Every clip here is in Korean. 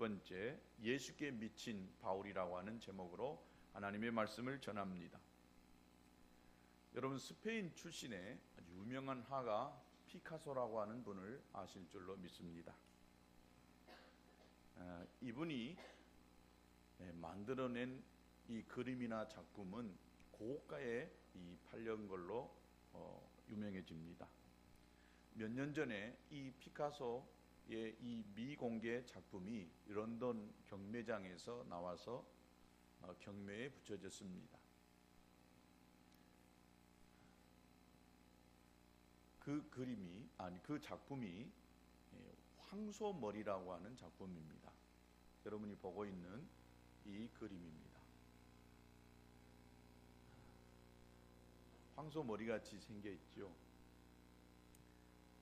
번째, 예수께 미친 바울이라고 하는 제목으로 하나님의 말씀을 전합니다. 여러분, 스페인 출신의 아주 유명한 화가 피카소라고 하는 분을 아실 줄로 믿습니다. 이분이 만들어낸 이 그림이나 작품은 고가에 팔린 걸로 유명해집니다. 몇 년 전에 이 피카소의 이 미공개 작품이 런던 경매장에서 나와서 경매에 붙여졌습니다. 그 작품이 황소머리라고 하는 작품입니다. 여러분이 보고 있는 이 그림입니다. 황소머리 같이 생겨 있죠.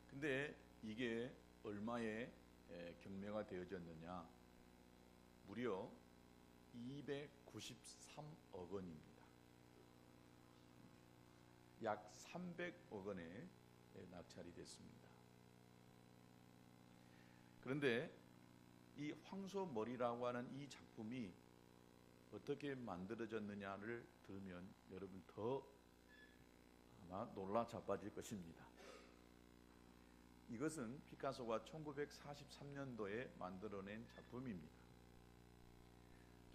근데 이게 얼마에 경매가 되어졌느냐? 무려 293억 원입니다. 약 300억 원에 낙찰이 됐습니다. 그런데 이 황소머리라고 하는 이 작품이 어떻게 만들어졌느냐를 들으면 여러분 더 아마 놀라 자빠질 것입니다. 이것은 피카소가 1943년도에 만들어낸 작품입니다.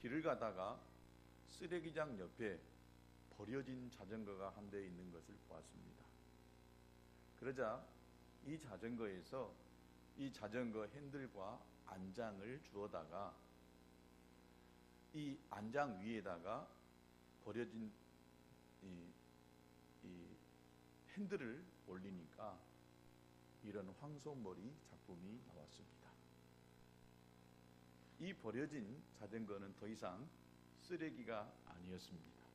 길을 가다가 쓰레기장 옆에 버려진 자전거가 한 대 있는 것을 보았습니다. 그러자 이 자전거에서 이 자전거 핸들과 안장을 주워다가 이 안장 위에다가 버려진 이 핸들을 올리니까 이런 황소머리 작품이 나왔습니다. 이 버려진 자전거는 더 이상 쓰레기가 아니었습니다.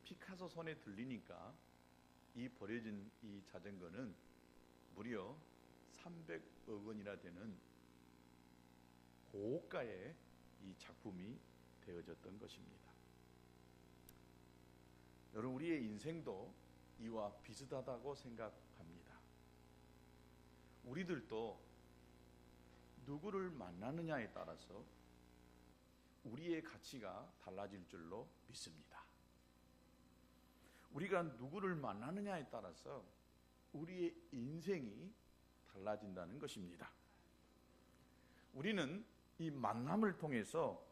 피카소 손에 들리니까 이 버려진 이 자전거는 무려 300억 원이나 되는 고가의 이 작품이 되어졌던 것입니다. 여러분, 우리의 인생도 이와 비슷하다고 생각합니다. 우리들도 누구를 만나느냐에 따라서 우리의 가치가 달라질 줄로 믿습니다. 우리가 누구를 만나느냐에 따라서 우리의 인생이 달라진다는 것입니다. 우리는 이 만남을 통해서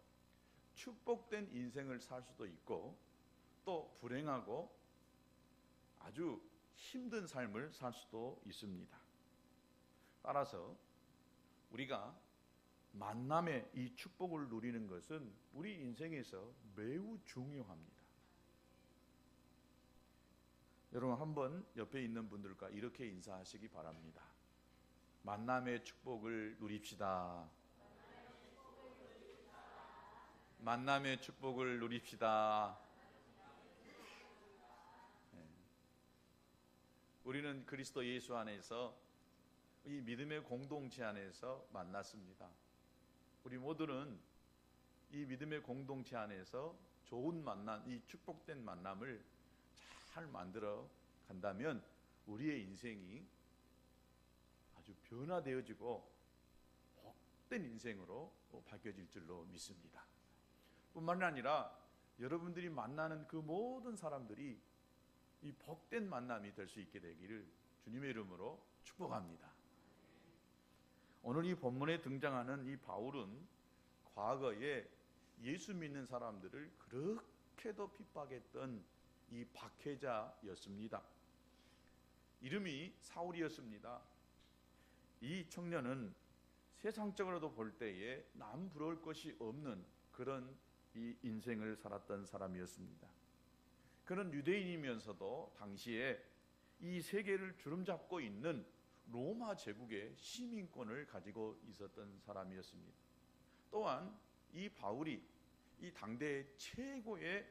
축복된 인생을 살 수도 있고 또 불행하고 아주 힘든 삶을 살 수도 있습니다. 따라서 우리가 만남의 이 축복을 누리는 것은 우리 인생에서 매우 중요합니다. 여러분, 한번 옆에 있는 분들과 이렇게 인사하시기 바랍니다. 만남의 축복을 누립시다. 만남의 축복을 누립시다. 우리는 그리스도 예수 안에서 이 믿음의 공동체 안에서 만났습니다. 우리 모두는 이 믿음의 공동체 안에서 좋은 만남, 이 축복된 만남을 잘 만들어 간다면 우리의 인생이 아주 변화되어지고 복된 인생으로 바뀌어질 줄로 믿습니다. 뿐만 아니라 여러분들이 만나는 그 모든 사람들이 이 복된 만남이 될 수 있게 되기를 주님의 이름으로 축복합니다. 오늘 이 본문에 등장하는 이 바울은 과거에 예수 믿는 사람들을 그렇게도 핍박했던 이 박해자였습니다. 이름이 사울이었습니다. 이 청년은 세상적으로도 볼 때에 남 부러울 것이 없는 그런 이 인생을 살았던 사람이었습니다. 그는 유대인이면서도 당시에 이 세계를 주름잡고 있는 로마 제국의 시민권을 가지고 있었던 사람이었습니다. 또한 이 바울이 이 당대 최고의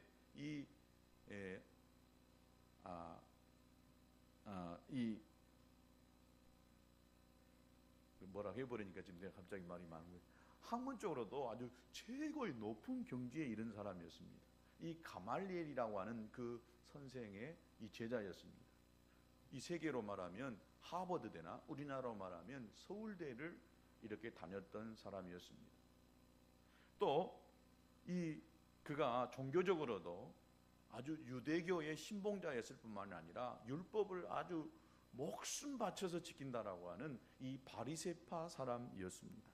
뭐라 해버리니까 지금 내가 갑자기 말이 많은 거예요. 학문적으로도 아주 최고의 높은 경지에 이른 사람이었습니다. 이 가말리엘이라고 하는 그 선생의 이 제자였습니다. 이 세계로 말하면 하버드대나 우리나라로 말하면 서울대를 이렇게 다녔던 사람이었습니다. 또 그가 종교적으로도 아주 유대교의 신봉자였을 뿐만 아니라 율법을 아주 목숨 바쳐서 지킨다라고 하는 이 바리새파 사람이었습니다.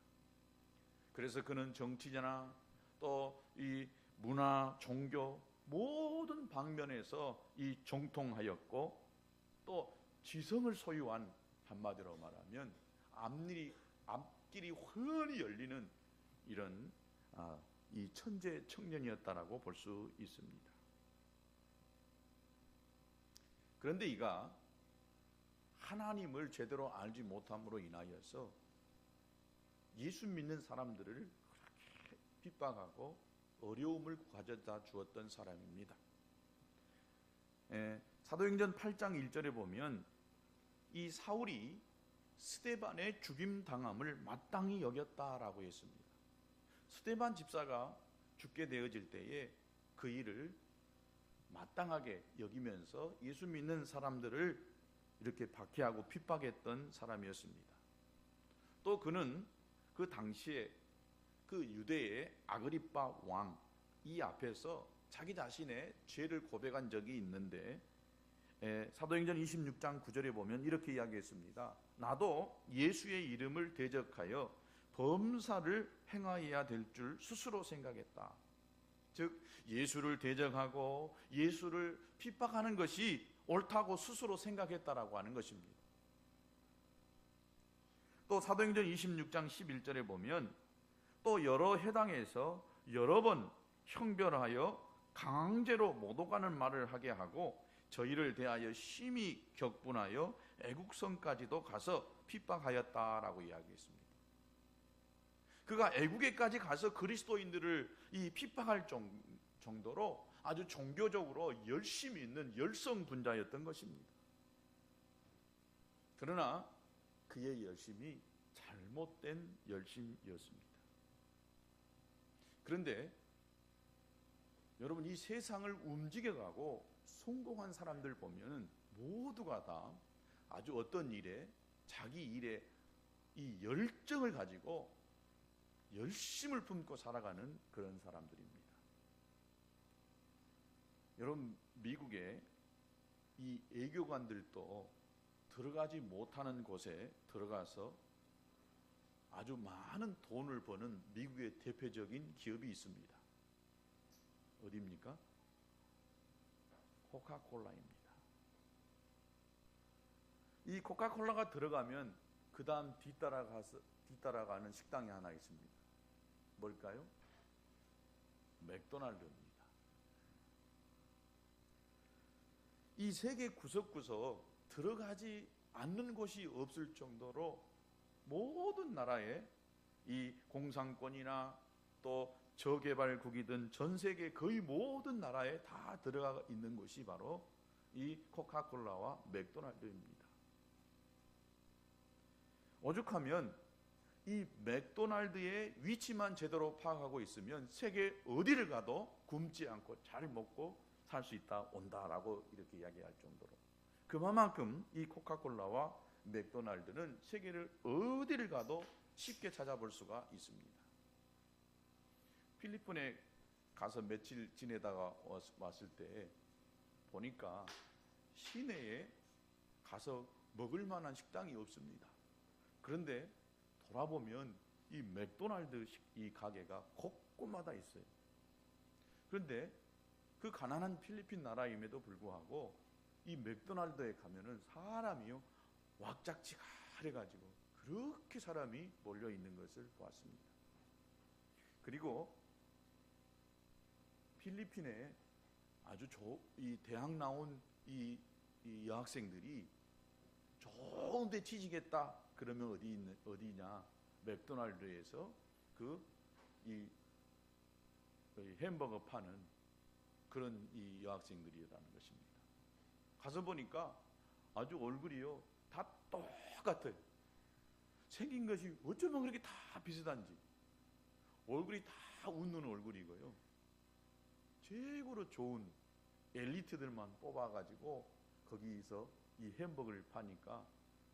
그래서 그는 정치자나 또 이 문화, 종교 모든 방면에서 이 정통하였고, 또 지성을 소유한, 한마디로 말하면 앞길이 훤히 열리는 이런 이 천재 청년이었다라고 볼 수 있습니다. 그런데 이가 하나님을 제대로 알지 못함으로 인하여서 예수 믿는 사람들을 그렇게 핍박하고 어려움을 가져다 주었던 사람입니다. 사도행전 8장 1절에 보면 이 사울이 스데반의 죽임당함을 마땅히 여겼다라고 했습니다. 스데반 집사가 죽게 되어질 때에 그 일을 마땅하게 여기면서 예수 믿는 사람들을 이렇게 박해하고 핍박했던 사람이었습니다. 또 그는 그 당시에 그 유대의 아그리빠 왕 이 앞에서 자기 자신의 죄를 고백한 적이 있는데, 사도행전 26장 9절에 보면 이렇게 이야기했습니다. 나도 예수의 이름을 대적하여 범사를 행하여야 될 줄 스스로 생각했다. 즉 예수를 대적하고 예수를 핍박하는 것이 옳다고 스스로 생각했다라고 하는 것입니다. 또 사도행전 26장 11절에 보면 또 여러 해당에서 여러 번 형별하여 강제로 못 오가는 말을 하게 하고 저희를 대하여 심히 격분하여 애국성까지도 가서 핍박하였다라고 이야기했습니다. 그가 애국에까지 가서 그리스도인들을 핍박할 정도로 아주 종교적으로 열심히 있는 열성분자였던 것입니다. 그러나 그의 열심이 잘못된 열심이었습니다. 그런데 여러분, 이 세상을 움직여가고 성공한 사람들 보면 모두가 다 아주 어떤 일에, 자기 일에 이 열정을 가지고 열심을 품고 살아가는 그런 사람들입니다. 여러분, 미국의 이 애교관들도 들어가지 못하는 곳에 들어가서 아주 많은 돈을 버는 미국의 대표적인 기업이 있습니다. 어디입니까? 코카콜라입니다. 이 코카콜라가 들어가면 그 다음 뒤따라가는 식당이 하나 있습니다. 뭘까요? 맥도날드입니다. 이 세계 구석구석 들어가지 않는 곳이 없을 정도로 모든 나라의 이 공산권이나 또 저개발국이든 전 세계 거의 모든 나라에 다 들어가 있는 곳이 바로 이 코카콜라와 맥도날드입니다. 오죽하면 이 맥도날드의 위치만 제대로 파악하고 있으면 세계 어디를 가도 굶지 않고 잘 먹고 살 수 있다, 온다라고 이렇게 이야기할 정도로, 그만큼 이 코카콜라와 맥도날드는 세계를 어디를 가도 쉽게 찾아볼 수가 있습니다. 필리핀에 가서 며칠 지내다가 왔을 때 보니까 시내에 가서 먹을 만한 식당이 없습니다. 그런데 돌아보면 이 맥도날드 이 가게가 곳곳마다 있어요. 그런데 그 가난한 필리핀 나라임에도 불구하고 이 맥도날드에 가면은 사람이요 왁작지껄해가지고 그렇게 사람이 몰려 있는 것을 보았습니다. 그리고 필리핀에 아주 이 대학 나온 이 여학생들이 좋은데 취직했다 그러면 어디냐? 맥도날드에서 이 햄버거 파는 그런 이 여학생들이라는 것입니다. 가서 보니까 아주 얼굴이요 다 똑같아요. 생긴 것이 어쩌면 그렇게 다 비슷한지, 얼굴이 다 웃는 얼굴이고요, 최고로 좋은 엘리트들만 뽑아가지고 거기서 이 햄버거를 파니까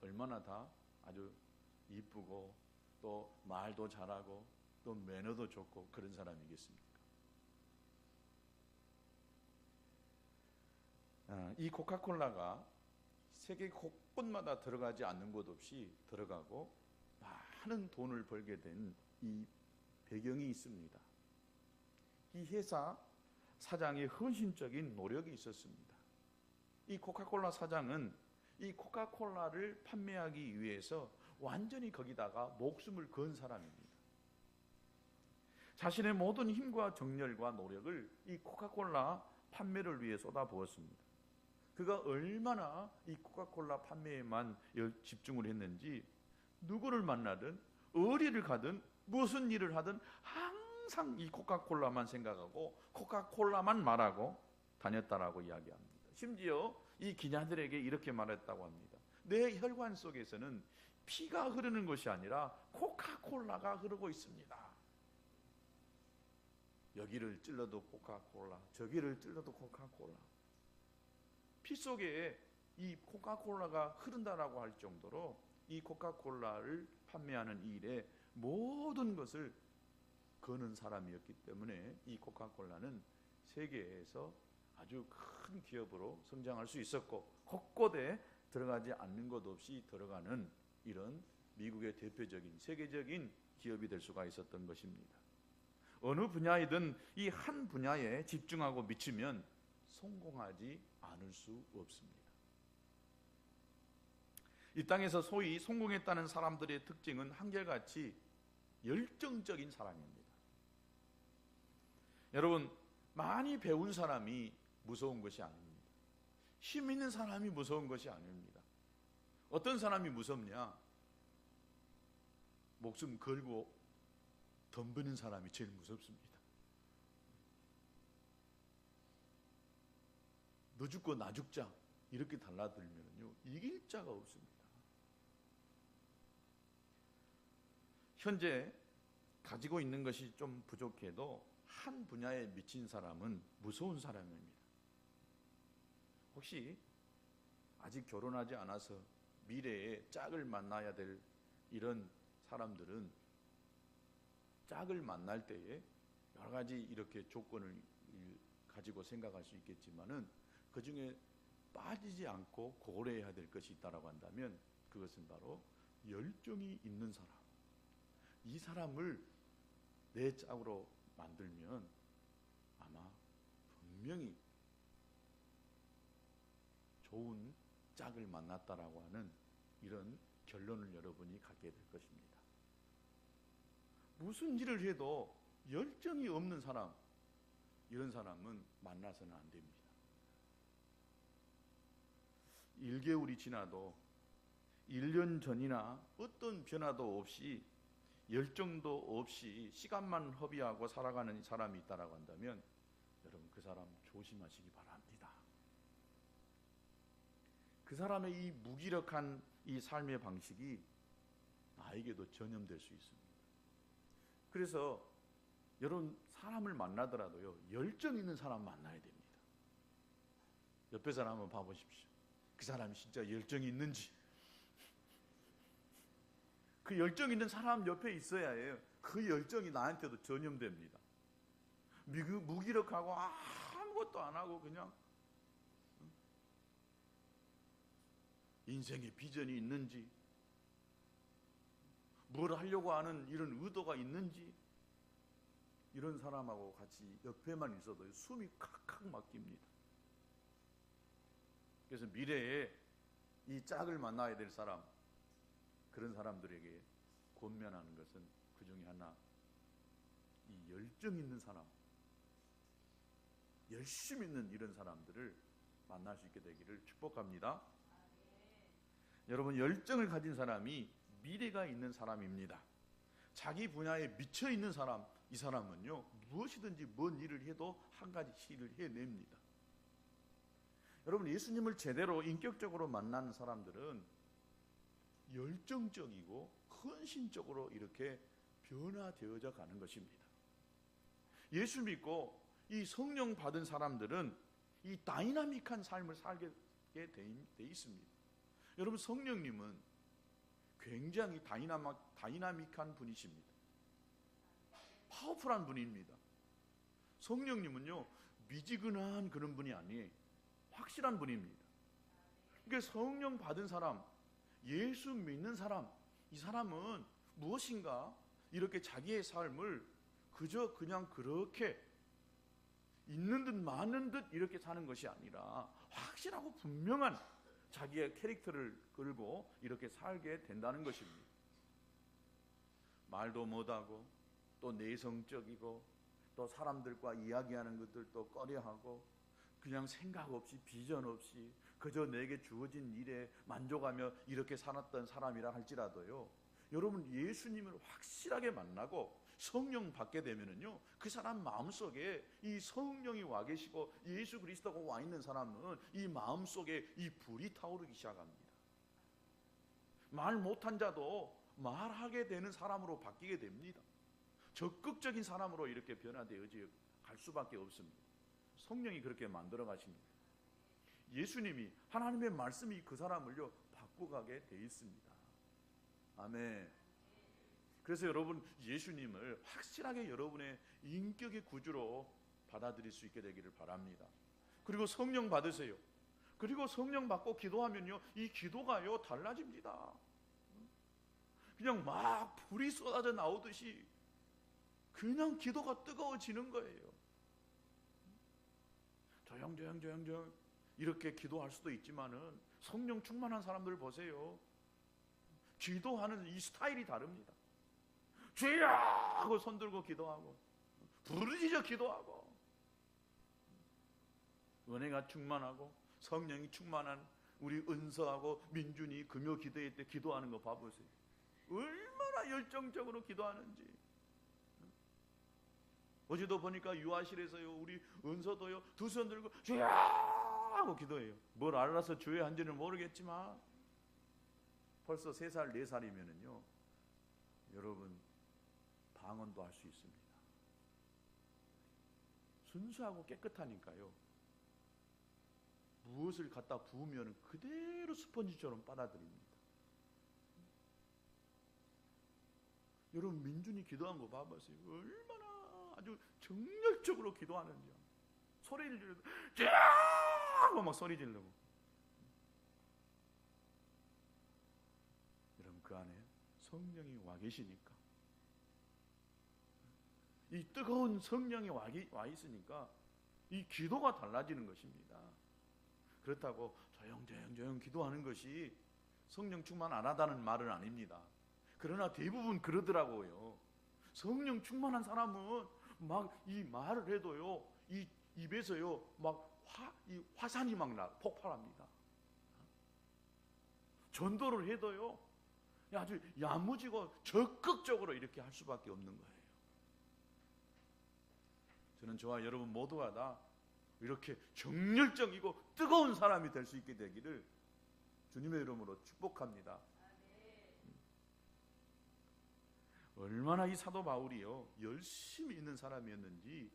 얼마나 다 아주 이쁘고 또 말도 잘하고 또 매너도 좋고 그런 사람이겠습니까? 이 코카콜라가 세계 곳곳마다 들어가지 않는 곳 없이 들어가고 많은 돈을 벌게 된 이 배경이 있습니다. 이 회사 사장의 헌신적인 노력이 있었습니다. 이 코카콜라 사장은 이 코카콜라를 판매하기 위해서 완전히 거기다가 목숨을 건 사람입니다. 자신의 모든 힘과 정열과 노력을 이 코카콜라 판매를 위해 쏟아부었습니다. 그가 얼마나 이 코카콜라 판매에만 집중을 했는지 누구를 만나든 어디를 가든 무슨 일을 하든 항상 이 코카콜라만 생각하고 코카콜라만 말하고 다녔다라고 이야기합니다. 심지어 이 기자들에게 이렇게 말했다고 합니다. 내 혈관 속에서는 피가 흐르는 것이 아니라 코카콜라가 흐르고 있습니다. 여기를 찔러도 코카콜라, 저기를 찔러도 코카콜라. 피 속에 이 코카콜라가 흐른다라고 할 정도로 이 코카콜라를 판매하는 일에 모든 것을 거는 사람이었기 때문에 이 코카콜라는 세계에서 아주 큰 기업으로 성장할 수 있었고 곳곳에 들어가지 않는 것 없이 들어가는 이런 미국의 대표적인 세계적인 기업이 될 수가 있었던 것입니다. 어느 분야이든 이 한 분야에 집중하고 미치면 성공하지 않을 수 없습니다. 이 땅에서 소위 성공했다는 사람들의 특징은 한결같이 열정적인 사람입니다. 여러분, 많이 배운 사람이 무서운 것이 아닙니다. 힘 있는 사람이 무서운 것이 아닙니다. 어떤 사람이 무섭냐? 목숨 걸고 덤비는 사람이 제일 무섭습니다. 너 죽고 나 죽자 이렇게 달라들면요 이길 자가 없습니다. 현재 가지고 있는 것이 좀 부족해도 한 분야에 미친 사람은 무서운 사람입니다. 혹시 아직 결혼하지 않아서 미래에 짝을 만나야 될 이런 사람들은 짝을 만날 때에 여러 가지 이렇게 조건을 가지고 생각할 수 있겠지만은 그 중에 빠지지 않고 고려해야 될 것이 있다라고 한다면 그것은 바로 열정이 있는 사람. 이 사람을 내 짝으로 만들면 아마 분명히 좋은 짝을 만났다라고 하는 이런 결론을 여러분이 갖게 될 것입니다. 무슨 일을 해도 열정이 없는 사람, 이런 사람은 만나서는 안 됩니다. 1개월이 지나도 1년 전이나 어떤 변화도 없이 열정도 없이 시간만 허비하고 살아가는 사람이 있다라고 한다면 여러분 그 사람 조심하시기 바랍니다. 그 사람의 이 무기력한 이 삶의 방식이 나에게도 전염될 수 있습니다. 그래서 여러분 사람을 만나더라도요 열정 있는 사람 만나야 됩니다. 옆에 사람 한번 봐보십시오. 그 사람이 진짜 열정이 있는지. 그 열정 있는 사람 옆에 있어야 해요. 그 열정이 나한테도 전염됩니다. 무기력하고 아무것도 안 하고 그냥 인생에 비전이 있는지 뭘 하려고 하는 이런 의도가 있는지 이런 사람하고 같이 옆에만 있어도 숨이 칵칵 막힙니다. 그래서 미래에 이 짝을 만나야 될 사람 그런 사람들에게 권면하는 것은 그 중에 하나 이 열정 있는 사람 열심 있는 이런 사람들을 만날 수 있게 되기를 축복합니다. 여러분 열정을 가진 사람이 미래가 있는 사람입니다. 자기 분야에 미쳐 있는 사람 이 사람은요 무엇이든지 뭔 일을 해도 한 가지 일을 해냅니다. 여러분 예수님을 제대로 인격적으로 만나는 사람들은 열정적이고 헌신적으로 이렇게 변화되어져 가는 것입니다. 예수 믿고 이 성령 받은 사람들은 이 다이나믹한 삶을 살게 돼 있습니다. 여러분 성령님은 굉장히 다이나믹한 분이십니다. 파워풀한 분입니다. 성령님은요, 미지근한 그런 분이 아니에요. 확실한 분입니다. 그러니까 성령 받은 사람, 예수 믿는 사람, 이 사람은 무엇인가 이렇게 자기의 삶을 그저 그냥 그렇게 있는 듯 많은 듯 이렇게 사는 것이 아니라 확실하고 분명한 자기의 캐릭터를 걸고 이렇게 살게 된다는 것입니다. 말도 못하고 또 내성적이고 또 사람들과 이야기하는 것들도 꺼려하고 그냥 생각 없이 비전 없이 그저 내게 주어진 일에 만족하며 이렇게 살았던 사람이라 할지라도요, 여러분 예수님을 확실하게 만나고 성령 받게 되면은요, 그 사람 마음속에 이 성령이 와 계시고 예수 그리스도가 와 있는 사람은 이 마음속에 이 불이 타오르기 시작합니다. 말 못한 자도 말하게 되는 사람으로 바뀌게 됩니다. 적극적인 사람으로 이렇게 변화되어져 갈 수밖에 없습니다. 성령이 그렇게 만들어 가십니다. 예수님이, 하나님의 말씀이 그 사람을요 바꾸가게 돼 있습니다. 아멘. 그래서 여러분 예수님을 확실하게 여러분의 인격의 구주로 받아들일 수 있게 되기를 바랍니다. 그리고 성령 받으세요. 그리고 성령 받고 기도하면요, 이 기도가요 달라집니다. 그냥 막 불이 쏟아져 나오듯이 그냥 기도가 뜨거워지는 거예요. 조용 이렇게 기도할 수도 있지만은 성령 충만한 사람들 보세요. 기도하는 이 스타일이 다릅니다. 주여 하고 손 들고 기도하고 부르짖어 기도하고 은혜가 충만하고 성령이 충만한 우리 은서하고 민준이 금요 기도회 때 기도하는 거 봐보세요. 얼마나 열정적으로 기도하는지. 어제도 보니까 유아실에서요, 우리 은서도요 두 손 들고 주여 하고 기도해요. 뭘 알아서 주여 한지는 모르겠지만 벌써 3살 4살이면은요 여러분 방언도 할 수 있습니다. 순수하고 깨끗하니까요, 무엇을 갖다 부으면 그대로 스펀지처럼 빨아들입니다. 여러분 민준이 기도한 거 봐보세요. 얼마나 아주 정열적으로 기도하는지. 소리를 지르고 쫙 막 소리 지르고. 여러분 그 안에 성령이 와 계시니까, 이 뜨거운 성령이 와 있으니까 이 기도가 달라지는 것입니다. 그렇다고 조용 기도하는 것이 성령 충만 안 하다는 말은 아닙니다. 그러나 대부분 그러더라고요. 성령 충만한 사람은 막 이 말을 해도요, 이 입에서요 막 이 화산이 막 폭발합니다. 전도를 해도요 아주 야무지고 적극적으로 이렇게 할 수밖에 없는 거예요. 저는 저와 여러분 모두가 다 이렇게 정열적이고 뜨거운 사람이 될 수 있게 되기를 주님의 이름으로 축복합니다. 얼마나 이 사도 바울이요 열심히 있는 사람이었는지,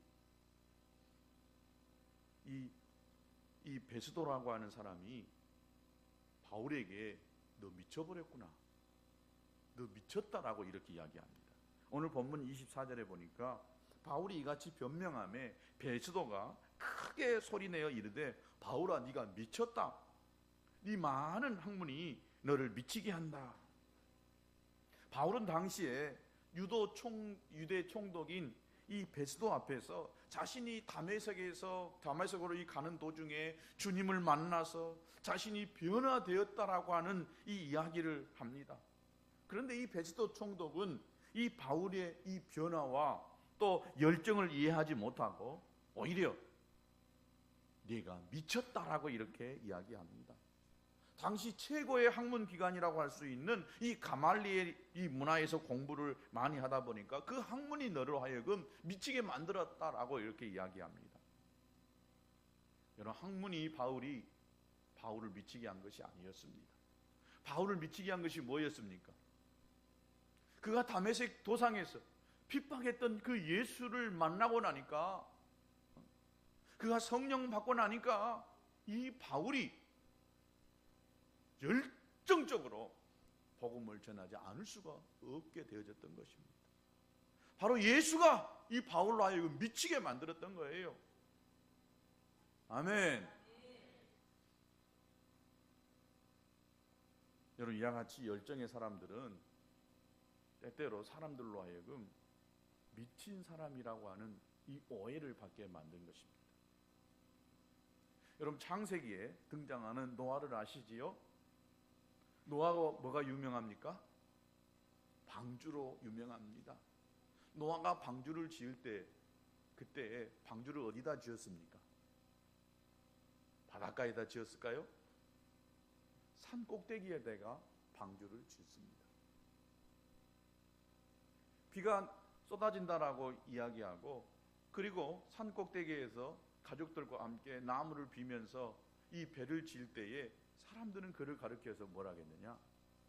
이 베스도라고 하는 사람이 바울에게 너 미쳐버렸구나, 너 미쳤다라고 이렇게 이야기합니다. 오늘 본문 24절에 보니까 바울이 이같이 변명하며 베스도가 크게 소리내어 이르되 바울아 네가 미쳤다, 네 많은 학문이 너를 미치게 한다. 바울은 당시에 유대 총독인 이 베스도 앞에서 자신이 다메섹으로 가는 도중에 주님을 만나서 자신이 변화되었다라고 하는 이 이야기를 합니다. 그런데 이 베스도 총독은 이 바울의 이 변화와 또 열정을 이해하지 못하고 오히려 네가 미쳤다라고 이렇게 이야기합니다. 당시 최고의 학문 기관이라고 할 수 있는 이 가말리엘 이 문화에서 공부를 많이 하다 보니까 그 학문이 너로 하여금 미치게 만들었다라고 이렇게 이야기합니다. 여러분 학문이 바울을 미치게 한 것이 아니었습니다. 바울을 미치게 한 것이 뭐였습니까? 그가 다메섹 도상에서 핍박했던 그 예수를 만나고 나니까, 그가 성령 받고 나니까 이 바울이 열정적으로 복음을 전하지 않을 수가 없게 되어졌던 것입니다. 바로 예수가 이 바울로 하여금 미치게 만들었던 거예요. 아멘. 여러분, 이와 같이 열정의 사람들은 때때로 사람들로 하여금 미친 사람이라고 하는 이 오해를 받게 만든 것입니다. 여러분, 창세기에 등장하는 노아를 아시지요? 노아가 뭐가 유명합니까? 방주로 유명합니다. 노아가 방주를 지을 때 그때 방주를 어디다 지었습니까? 바닷가에다 지었을까요? 산 꼭대기에다가 방주를 짓습니다. 비가 쏟아진다라고 이야기하고, 그리고 산 꼭대기에서 가족들과 함께 나무를 비면서 이 배를 지을 때에 사람들은 그를 가리켜서 뭐라 하겠느냐?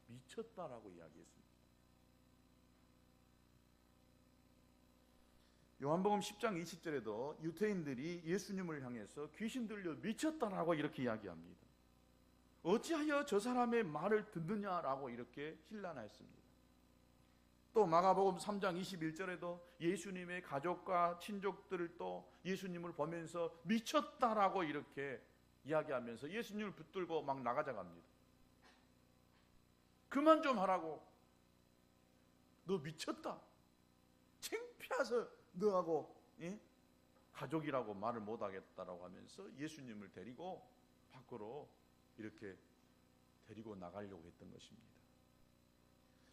미쳤다라고 이야기했습니다. 요한복음 10장 20절에도 유대인들이 예수님을 향해서 귀신 들려 미쳤다라고 이렇게 이야기합니다. 어찌하여 저 사람의 말을 듣느냐라고 이렇게 힐난하였습니다. 또 마가복음 3장 21절에도 예수님의 가족과 친족들을 또 예수님을 보면서 미쳤다라고 이렇게 이야기하면서 예수님을 붙들고 막 나가자 갑니다. 그만 좀 하라고. 너 미쳤다. 창피해서 너하고 가족이라고 말을 못하겠다라고 하면서 예수님을 데리고 밖으로 이렇게 데리고 나가려고 했던 것입니다.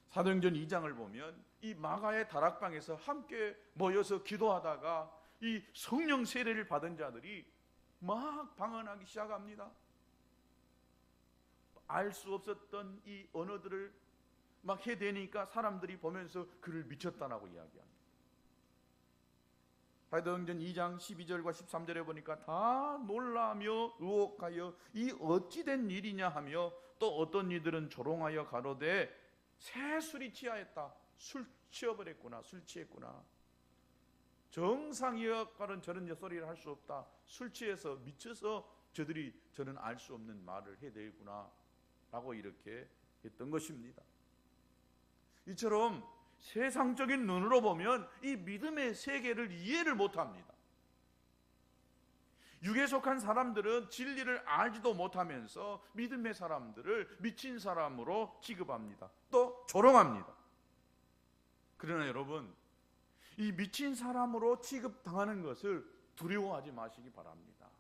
사도행전 2장을 보면 이 마가의 다락방에서 함께 모여서 기도하다가 이 성령 세례를 받은 자들이 막 방언하기 시작합니다. 알 수 없었던 이 언어들을 막 해대니까 사람들이 보면서 그를 미쳤다라고 이야기합니다. 사도행전 2장 12절과 13절에 보니까 다 놀라며 의혹하여 이 어찌된 일이냐 하며, 또 어떤 이들은 조롱하여 가로되 새술이 취하였다. 술 취해버렸구나. 술 취했구나. 정상이여가는 저런 소리를 할 수 없다. 술 취해서 미쳐서 저는 알 수 없는 말을 해대구나 라고 이렇게 했던 것입니다. 이처럼 세상적인 눈으로 보면 이 믿음의 세계를 이해를 못합니다. 육에 속한 사람들은 진리를 알지도 못하면서 믿음의 사람들을 미친 사람으로 취급합니다. 또 조롱합니다. 그러나 여러분, 이 미친 사람으로 취급당하는 것을 두려워하지 마시기 바랍니다.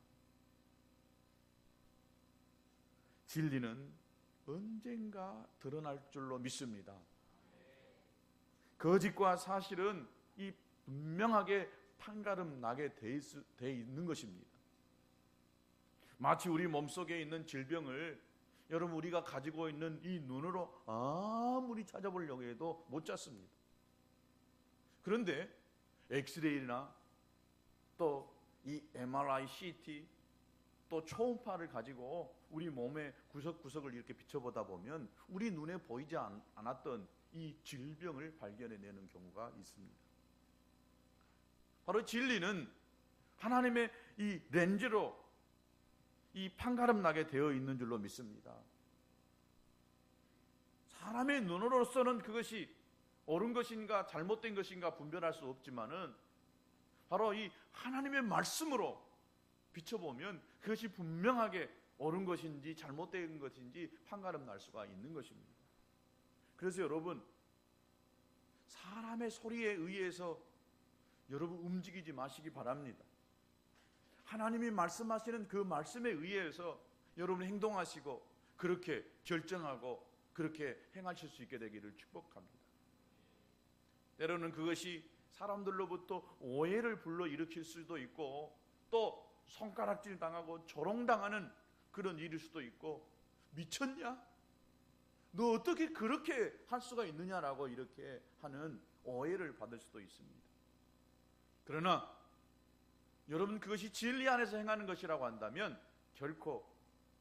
진리는 언젠가 드러날 줄로 믿습니다. 거짓과 사실은 이 분명하게 판가름 나게 돼 있는 것입니다. 마치 우리 몸속에 있는 질병을 여러분 우리가 가지고 있는 이 눈으로 아무리 찾아보려고 해도 못 찾습니다. 그런데 엑스레이나 또 이 MRI, CT 또 초음파를 가지고 우리 몸의 구석구석을 이렇게 비춰보다 보면 우리 눈에 보이지 않았던 이 질병을 발견해내는 경우가 있습니다. 바로 진리는 하나님의 이 렌즈로 이 판가름 나게 되어 있는 줄로 믿습니다. 사람의 눈으로서는 그것이 옳은 것인가 잘못된 것인가 분별할 수 없지만은 바로 이 하나님의 말씀으로 비춰보면 그것이 분명하게 옳은 것인지 잘못된 것인지 판가름 날 수가 있는 것입니다. 그래서 여러분, 사람의 소리에 의해서 여러분 움직이지 마시기 바랍니다. 하나님이 말씀하시는 그 말씀에 의해서 여러분 행동하시고 그렇게 결정하고 그렇게 행하실 수 있게 되기를 축복합니다. 때로는 그것이 사람들로부터 오해를 불러일으킬 수도 있고 또 손가락질 당하고 조롱당하는 그런 일일 수도 있고, 미쳤냐? 너 어떻게 그렇게 할 수가 있느냐라고 이렇게 하는 오해를 받을 수도 있습니다. 그러나 여러분, 그것이 진리 안에서 행하는 것이라고 한다면 결코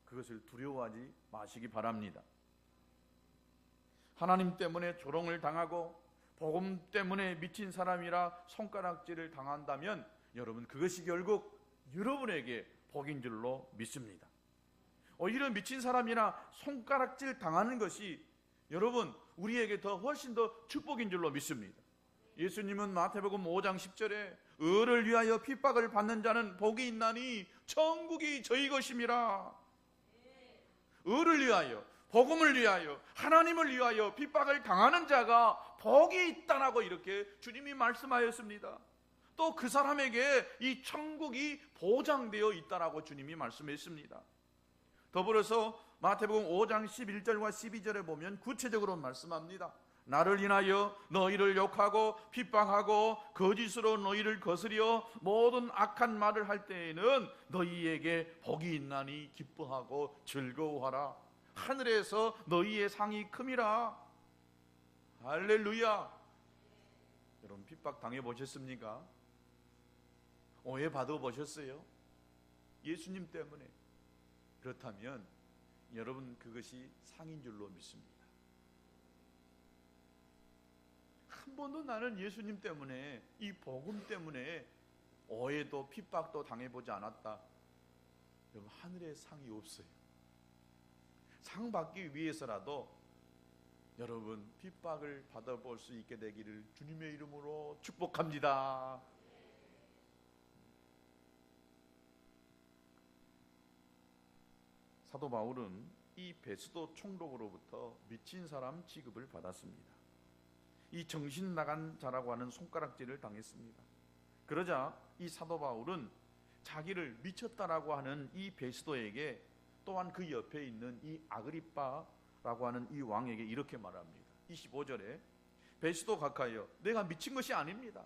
그것을 두려워하지 마시기 바랍니다. 하나님 때문에 조롱을 당하고 복음 때문에 미친 사람이라 손가락질을 당한다면 여러분, 그것이 결국 여러분에게 복인 줄로 믿습니다. 오히려 미친 사람이나 손가락질 당하는 것이 여러분, 우리에게 훨씬 더 축복인 줄로 믿습니다. 예수님은 마태복음 5장 10절에 의를 위하여 핍박을 받는 자는 복이 있나니 천국이 저희 것임이라. 의를 위하여, 복음을 위하여, 하나님을 위하여 핍박을 당하는 자가 복이 있다라고 이렇게 주님이 말씀하였습니다. 또 그 사람에게 이 천국이 보장되어 있다라고 주님이 말씀했습니다. 더불어서 마태복음 5장 11절과 12절에 보면 구체적으로 말씀합니다. 나를 인하여 너희를 욕하고 핍박하고 거짓으로 너희를 거스려 모든 악한 말을 할 때에는 너희에게 복이 있나니 기뻐하고 즐거워하라. 하늘에서 너희의 상이 큼이라. 할렐루야. 여러분, 핍박 당해보셨습니까? 오해 받아보셨어요? 예수님 때문에. 그렇다면 여러분, 그것이 상인 줄로 믿습니다. 한 번도 나는 예수님 때문에, 이 복음 때문에 오해도 핍박도 당해보지 않았다. 여러분, 하늘에 상이 없어요. 상 받기 위해서라도 여러분 핍박을 받아볼 수 있게 되기를 주님의 이름으로 축복합니다. 사도 바울은 이 베스도 총독으로부터 미친 사람 취급을 받았습니다. 이 정신 나간 자라고 하는 손가락질을 당했습니다. 그러자 이 사도 바울은 자기를 미쳤다라고 하는 이 베스도에게 또한 그 옆에 있는 이 아그리빠라고 하는 이 왕에게 이렇게 말합니다. 25절에 베스도 각하여, 내가 미친 것이 아닙니다.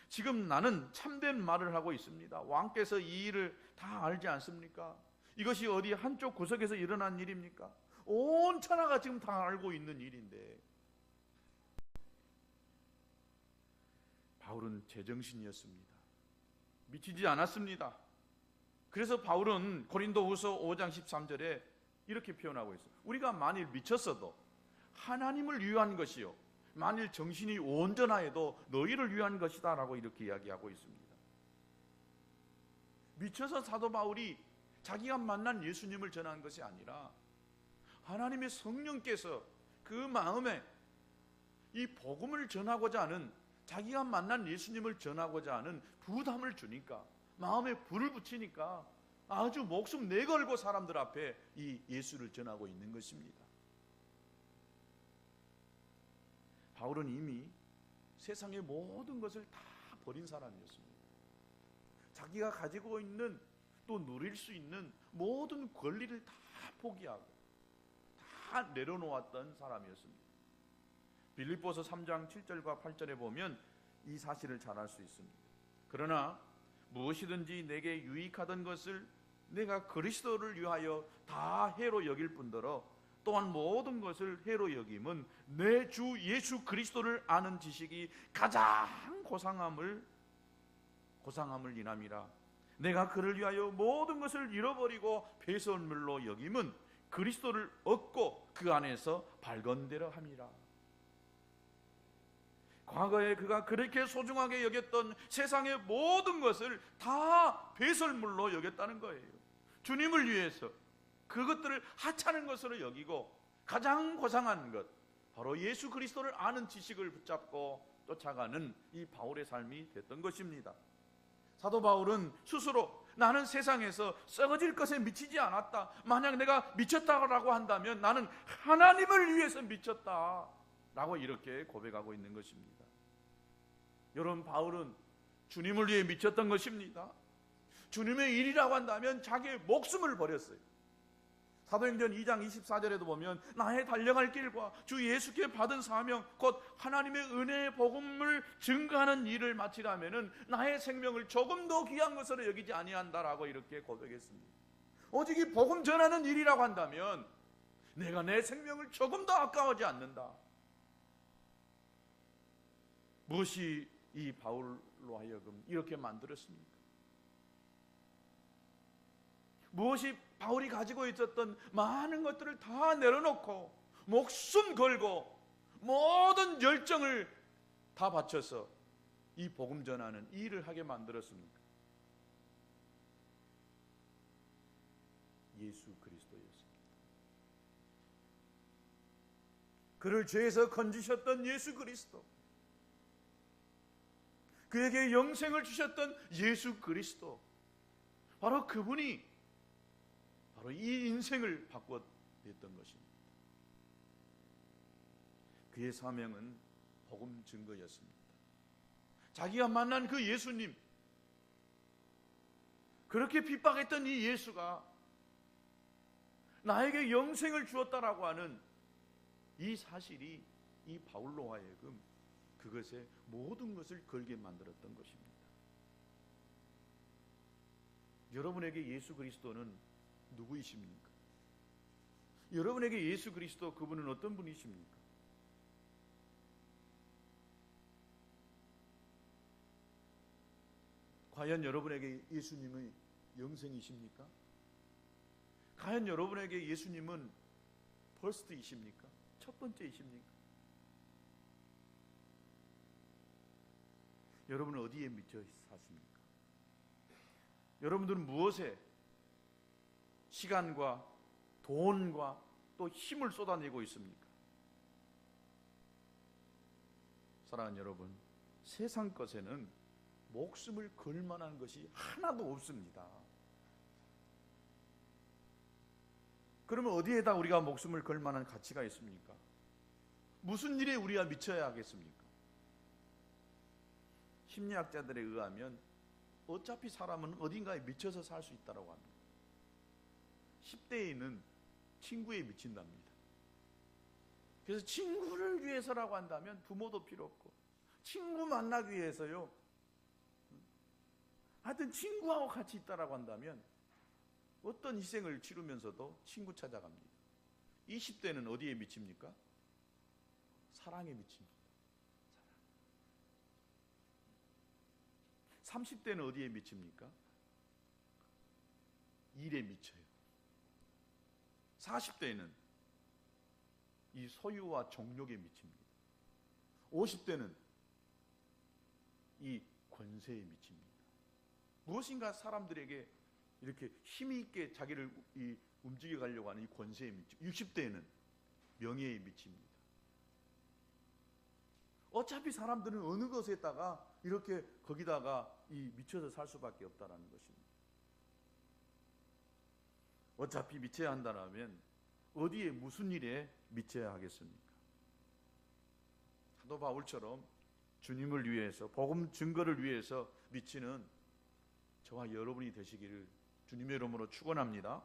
지금 나는 참된 말을 하고 있습니다. 왕께서 이 일을 다 알지 않습니까? 이것이 어디 한쪽 구석에서 일어난 일입니까? 온 천하가 지금 다 알고 있는 일인데. 바울은 제정신이었습니다. 미치지 않았습니다. 그래서 바울은 고린도후서 5장 13절에 이렇게 표현하고 있어요. 우리가 만일 미쳤어도 하나님을 위한 것이요, 만일 정신이 온전하여도 너희를 위한 것이다 라고 이렇게 이야기하고 있습니다. 미쳐서 사도 바울이 자기가 만난 예수님을 전한 것이 아니라 하나님의 성령께서 그 마음에 이 복음을 전하고자 하는, 자기가 만난 예수님을 전하고자 하는 부담을 주니까, 마음에 불을 붙이니까 아주 목숨 내걸고 사람들 앞에 이 예수를 전하고 있는 것입니다. 바울은 이미 세상의 모든 것을 다 버린 사람이었습니다. 자기가 가지고 있는, 또 누릴 수 있는 모든 권리를 다 포기하고 다 내려놓았던 사람이었습니다. 빌립보서 3장 7절과 8절에 보면 이 사실을 잘 알 수 있습니다. 그러나 무엇이든지 내게 유익하던 것을 내가 그리스도를 위하여 다 해로 여길 뿐더러 또한 모든 것을 해로 여김은 내 주 예수 그리스도를 아는 지식이 가장 고상함을 인함이라. 내가 그를 위하여 모든 것을 잃어버리고 배설물로 여김은 그리스도를 얻고 그 안에서 발견되려 함이라. 과거에 그가 그렇게 소중하게 여겼던 세상의 모든 것을 다 배설물로 여겼다는 거예요. 주님을 위해서 그것들을 하찮은 것으로 여기고 가장 고상한 것, 바로 예수 그리스도를 아는 지식을 붙잡고 쫓아가는 이 바울의 삶이 됐던 것입니다. 사도 바울은 스스로 나는 세상에서 썩어질 것에 미치지 않았다, 만약 내가 미쳤다고 한다면 나는 하나님을 위해서 미쳤다라고 이렇게 고백하고 있는 것입니다. 여러분, 바울은 주님을 위해 미쳤던 것입니다. 주님의 일이라고 한다면 자기의 목숨을 버렸어요. 사도행전 2장 24절에도 보면 나의 달려갈 길과 주 예수께 받은 사명 곧 하나님의 은혜의 복음을 증거하는 일을 마치려면은 나의 생명을 조금 더 귀한 것으로 여기지 아니한다라고 이렇게 고백했습니다. 오직 이 복음 전하는 일이라고 한다면 내가 내 생명을 조금 더 아까워하지 않는다. 무엇이 이 바울로 하여금 이렇게 만들었습니까? 무엇이 바울이 가지고 있었던 많은 것들을 다 내려놓고 목숨 걸고 모든 열정을 다 바쳐서 이 복음 전하는 이 일을 하게 만들었습니까? 예수 그리스도였습니다. 그를 죄에서 건지셨던 예수 그리스도, 그에게 영생을 주셨던 예수 그리스도, 바로 그분이 바로 이 인생을 바꿔냈던 것입니다. 그의 사명은 복음 증거였습니다. 자기가 만난 그 예수님, 그렇게 핍박했던 이 예수가 나에게 영생을 주었다라고 하는 이 사실이 이 바울로 하여금 그것에 모든 것을 걸게 만들었던 것입니다. 여러분에게 예수 그리스도는 누구이십니까? 여러분에게 예수 그리스도, 그분은 어떤 분이십니까? 과연 여러분에게 예수님의 영생이십니까? 과연 여러분에게 예수님은 퍼스트이십니까? 첫 번째이십니까? 여러분은 어디에 미쳐 사십니까? 여러분들은 무엇에 시간과 돈과 또 힘을 쏟아내고 있습니까? 사랑하는 여러분, 세상 것에는 목숨을 걸 만한 것이 하나도 없습니다. 그러면 어디에다 우리가 목숨을 걸 만한 가치가 있습니까? 무슨 일에 우리가 미쳐야 하겠습니까? 심리학자들에 의하면 어차피 사람은 어딘가에 미쳐서 살 수 있다고 합니다. 10대에는 친구에 미친답니다. 그래서 친구를 위해서라고 한다면 부모도 필요 없고, 친구 만나기 위해서요, 하여튼 친구하고 같이 있다라고 한다면 어떤 희생을 치르면서도 친구 찾아갑니다. 20대는 어디에 미칩니까? 사랑에 미칩니다. 사랑. 30대는 어디에 미칩니까? 일에 미쳐요. 40대는 이 소유와 정욕에 미칩니다. 50대는 이 권세에 미칩니다. 무엇인가 사람들에게 이렇게 힘이 있게 자기를 움직여 가려고 하는 이 권세에 미치고, 60대에는 명예에 미칩니다. 어차피 사람들은 어느 것에다가 이렇게 거기다가 미쳐서 살 수밖에 없다는 것입니다. 어차피 미쳐야 한다면 어디에 무슨 일에 미쳐야 하겠습니까? 사도 바울처럼 주님을 위해서, 복음 증거를 위해서 미치는 저와 여러분이 되시기를 주님의 이름으로 축원합니다.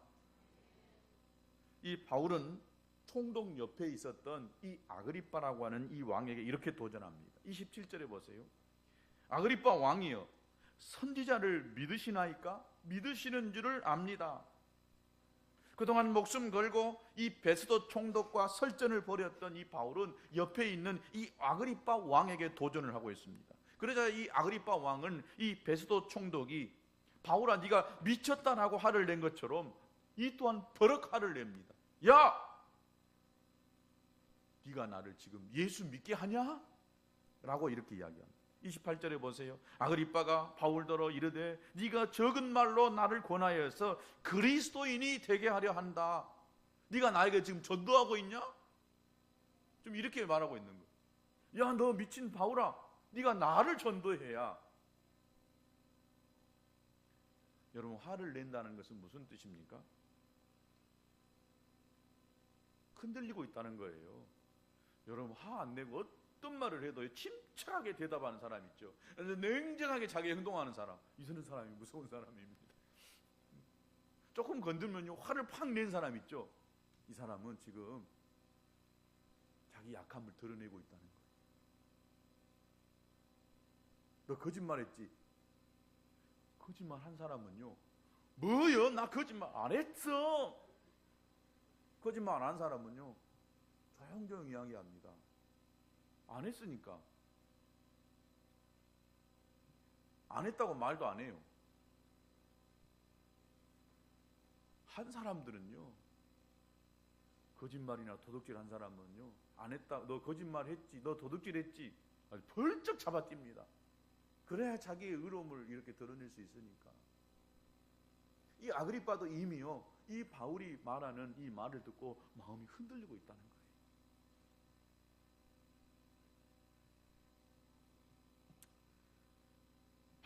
이 바울은 총독 옆에 있었던 이 아그리빠라고 하는 이 왕에게 이렇게 도전합니다. 27절에 보세요. 아그리빠 왕이여, 선지자를 믿으시나이까? 믿으시는 줄을 압니다. 그동안 목숨 걸고 이 베스도 총독과 설전을 벌였던 이 바울은 옆에 있는 이 아그리빠 왕에게 도전을 하고 있습니다. 그러자 이 아그리빠 왕은 이 베스도 총독이 바울아, 네가 미쳤다라고 화를 낸 것처럼 이 또한 버럭 화를 냅니다. 야! 네가 나를 지금 예수 믿게 하냐? 라고 이렇게 이야기합니다. 28절에 보세요. 아그리빠가 바울더러 이르되 네가 적은 말로 나를 권하여서 그리스도인이 되게 하려 한다. 네가 나에게 지금 전도하고 있냐? 좀 이렇게 말하고 있는 거예요. 야, 너 미친 바울아, 네가 나를 전도해야. 여러분, 화를 낸다는 것은 무슨 뜻입니까? 흔들리고 있다는 거예요. 여러분, 화 안 내고 어떤 말을 해도 침착하게 대답하는 사람 있죠. 냉정하게 자기 행동하는 사람, 이런 사람이 무서운 사람입니다. 조금 건들면요 화를 팍 낸 사람 있죠. 이 사람은 지금 자기 약함을 드러내고 있다는 거예요. 너 거짓말했지? 거짓말 한 사람은요, 뭐요? 나 거짓말 안 했어. 거짓말 안 한 사람은요 조용조용 이야기합니다. 안 했으니까. 안 했다고 말도 안 해요. 한 사람들은요, 거짓말이나 도둑질 한 사람은요, 안 했다, 너 거짓말 했지, 너 도둑질 했지, 아주 벌쩍 잡아뜁니다. 그래야 자기의 의로움을 이렇게 드러낼 수 있으니까. 이 아그리빠도 이미요, 이 바울이 말하는 이 말을 듣고 마음이 흔들리고 있다는 거예요.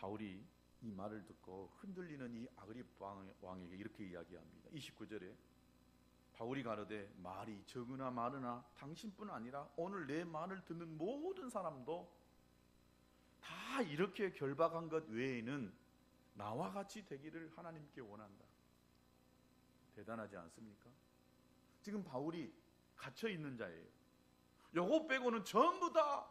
바울이 이 말을 듣고 흔들리는 이 아그리파 왕에게 이렇게 이야기합니다. 29절에 바울이 가로되 말이 적으나 많으나 당신뿐 아니라 오늘 내 말을 듣는 모든 사람도 다 이렇게 결박한 것 외에는 나와 같이 되기를 하나님께 원한다. 대단하지 않습니까? 지금 바울이 갇혀 있는 자예요. 요거 빼고는 전부 다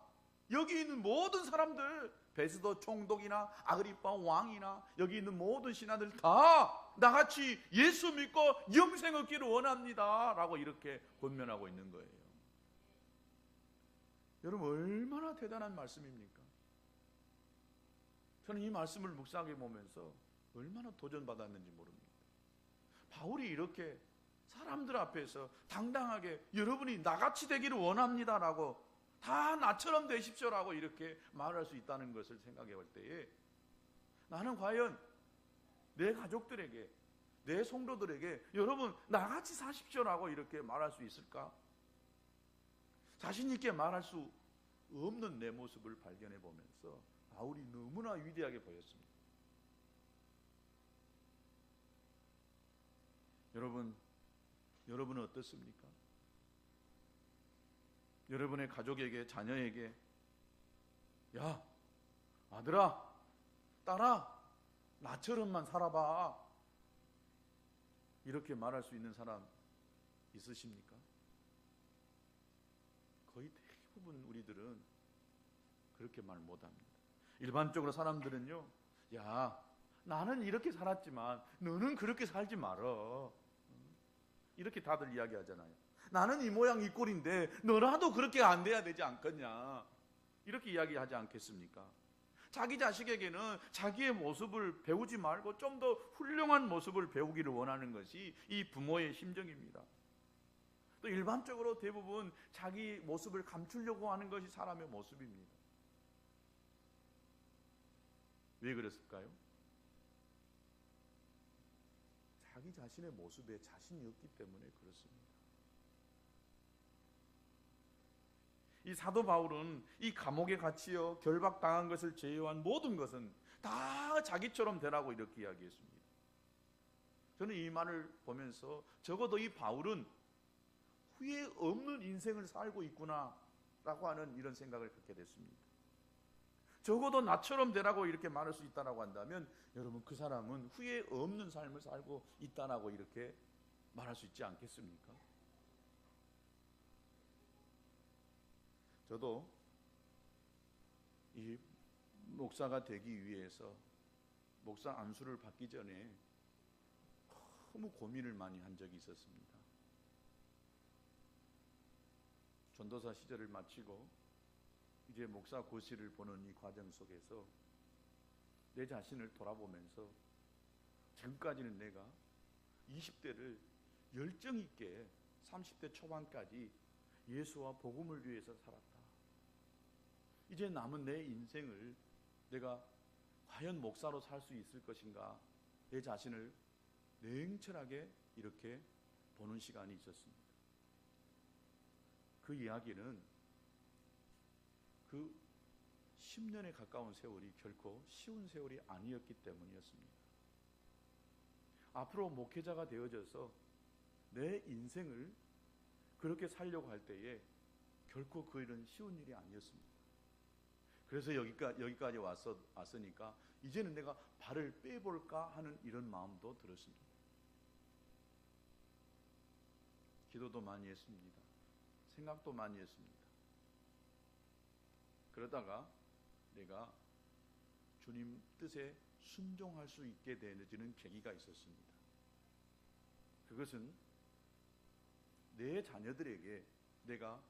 여기 있는 모든 사람들, 베스도 총독이나 아그리파 왕이나 여기 있는 모든 신하들 다 나같이 예수 믿고 영생 얻기를 원합니다 라고 이렇게 권면하고 있는 거예요. 여러분, 얼마나 대단한 말씀입니까? 저는 이 말씀을 묵상해 보면서 얼마나 도전받았는지 모릅니다. 바울이 이렇게 사람들 앞에서 당당하게 여러분이 나같이 되기를 원합니다라고, 다 나처럼 되십시오라고 이렇게 말할 수 있다는 것을 생각해 볼 때에 나는 과연 내 가족들에게, 내 성도들에게 여러분 나같이 사십시오라고 이렇게 말할 수 있을까? 자신 있게 말할 수 없는 내 모습을 발견해 보면서 바울이 너무나 위대하게 보였습니다. 여러분은 어떻습니까? 여러분의 가족에게, 자녀에게 야, 아들아, 딸아, 나처럼만 살아봐 이렇게 말할 수 있는 사람 있으십니까? 거의 대부분 우리들은 그렇게 말 못합니다. 일반적으로 사람들은요, 야, 나는 이렇게 살았지만 너는 그렇게 살지 말어, 이렇게 다들 이야기하잖아요. 나는 이 모양 이 꼴인데 너라도 그렇게 안 돼야 되지 않겠냐, 이렇게 이야기하지 않겠습니까? 자기 자식에게는 자기의 모습을 배우지 말고 좀 더 훌륭한 모습을 배우기를 원하는 것이 이 부모의 심정입니다. 또 일반적으로 대부분 자기 모습을 감추려고 하는 것이 사람의 모습입니다. 왜 그랬을까요? 자기 자신의 모습에 자신이 없기 때문에 그렇습니다. 이 사도 바울은 이 감옥에 갇히어 결박당한 것을 제외한 모든 것은 다 자기처럼 되라고 이렇게 이야기했습니다. 저는 이 말을 보면서 적어도 이 바울은 후회 없는 인생을 살고 있구나 라고 하는 이런 생각을 갖게 됐습니다. 적어도 나처럼 되라고 이렇게 말할 수 있다라고 한다면 여러분, 그 사람은 후회 없는 삶을 살고 있다라고 이렇게 말할 수 있지 않겠습니까? 저도 이 목사가 되기 위해서 목사 안수를 받기 전에 너무 고민을 많이 한 적이 있었습니다. 전도사 시절을 마치고 이제 목사 고시를 보는 이 과정 속에서 내 자신을 돌아보면서 지금까지는 내가 20대를 열정 있게 30대 초반까지 예수와 복음을 위해서 살았다. 이제 남은 내 인생을 내가 과연 목사로 살 수 있을 것인가, 내 자신을 냉철하게 이렇게 보는 시간이 있었습니다. 그 이야기는 그 10년에 가까운 세월이 결코 쉬운 세월이 아니었기 때문이었습니다. 앞으로 목회자가 되어져서 내 인생을 그렇게 살려고 할 때에 결코 그 일은 쉬운 일이 아니었습니다. 그래서 여기까지 왔으니까 이제는 내가 발을 빼볼까 하는 이런 마음도 들었습니다. 기도도 많이 했습니다. 생각도 많이 했습니다. 그러다가 내가 주님 뜻에 순종할 수 있게 되는 계기가 있었습니다. 그것은 내 자녀들에게 내가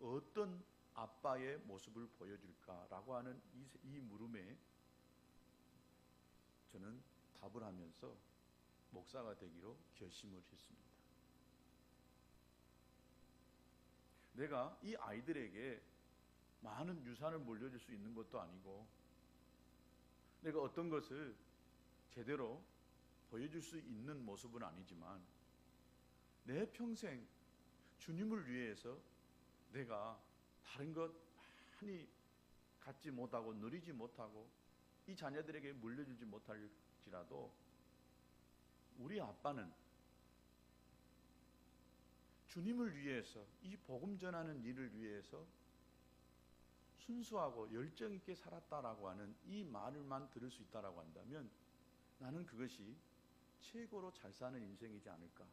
어떤 아빠의 모습을 보여줄까라고 하는 이 물음에 저는 답을 하면서 목사가 되기로 결심을 했습니다. 내가 이 아이들에게 많은 유산을 물려줄 수 있는 것도 아니고 내가 어떤 것을 제대로 보여줄 수 있는 모습은 아니지만 내 평생 주님을 위해서 내가 다른 것 많이 갖지 못하고 누리지 못하고 이 자녀들에게 물려주지 못할지라도 우리 아빠는 주님을 위해서, 이 복음 전하는 일을 위해서 순수하고 열정 있게 살았다라고 하는 이 말을만 들을 수 있다라고 한다면 나는 그것이 최고로 잘 사는 인생이지 않을까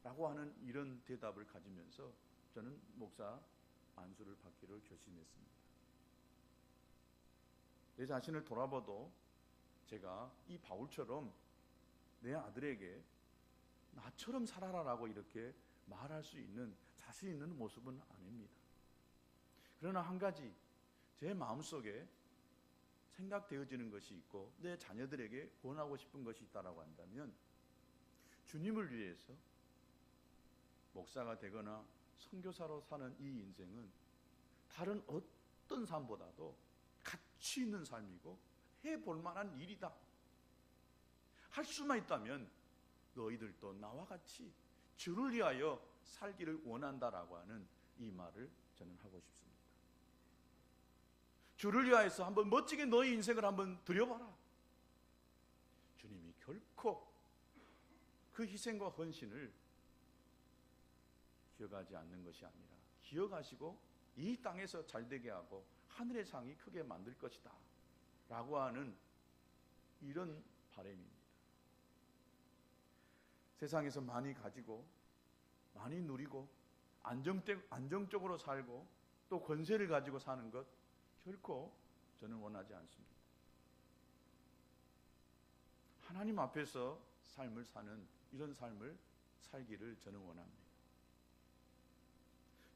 라고 하는 이런 대답을 가지면서 저는 목사 안수를 받기로 결심했습니다. 내 자신을 돌아봐도 제가 이 바울처럼 내 아들에게 나처럼 살아라라고 이렇게 말할 수 있는 자신 있는 모습은 아닙니다. 그러나 한 가지 제 마음속에 생각되어지는 것이 있고 내 자녀들에게 권하고 싶은 것이 있다라고 한다면 주님을 위해서 목사가 되거나 선교사로 사는 이 인생은 다른 어떤 삶보다도 가치 있는 삶이고 해볼 만한 일이다. 할 수만 있다면 너희들도 나와 같이 주를 위하여 살기를 원한다라고 하는 이 말을 저는 하고 싶습니다. 주를 위하여서 한번 멋지게 너희 인생을 한번 드려봐라. 주님이 결코 그 희생과 헌신을 기억하지 않는 것이 아니라 기억하시고 이 땅에서 잘되게 하고 하늘의 상이 크게 만들 것이다 라고 하는 이런 바람입니다. 세상에서 많이 가지고 많이 누리고 안정적으로 살고 또 권세를 가지고 사는 것 결코 저는 원하지 않습니다. 하나님 앞에서 삶을 사는 이런 삶을 살기를 저는 원합니다.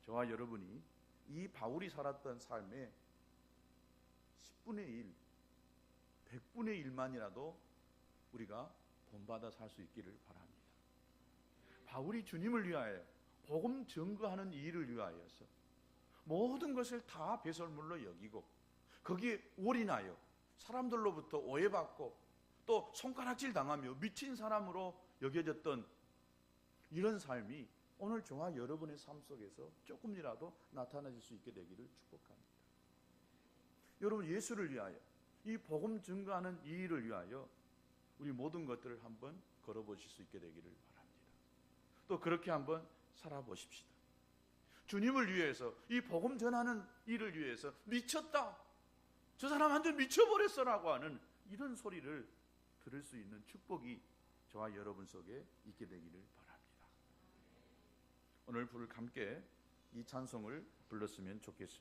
저와 여러분이 이 바울이 살았던 삶의 10분의 1, 100분의 1만이라도 우리가 본받아 살 수 있기를 바랍니다. 바울이 주님을 위하여 복음 증거하는 일을 위하여서 모든 것을 다 배설물로 여기고 거기에 올인하여 사람들로부터 오해받고 또 손가락질 당하며 미친 사람으로 여겨졌던 이런 삶이 오늘 저와 여러분의 삶 속에서 조금이라도 나타나질 수 있게 되기를 축복합니다. 여러분, 예수를 위하여 이 복음 증거하는 이 일을 위하여 우리 모든 것들을 한번 걸어보실 수 있게 되기를 바랍니다. 또 그렇게 한번 살아보십시다. 주님을 위해서 이 복음 전하는 일을 위해서 미쳤다, 저 사람 완전 미쳐버렸어라고 하는 이런 소리를 들을 수 있는 축복이 저와 여러분 속에 있게 되기를 바랍니다. 오늘 부를 함께 이 찬송을 불렀으면 좋겠습니다.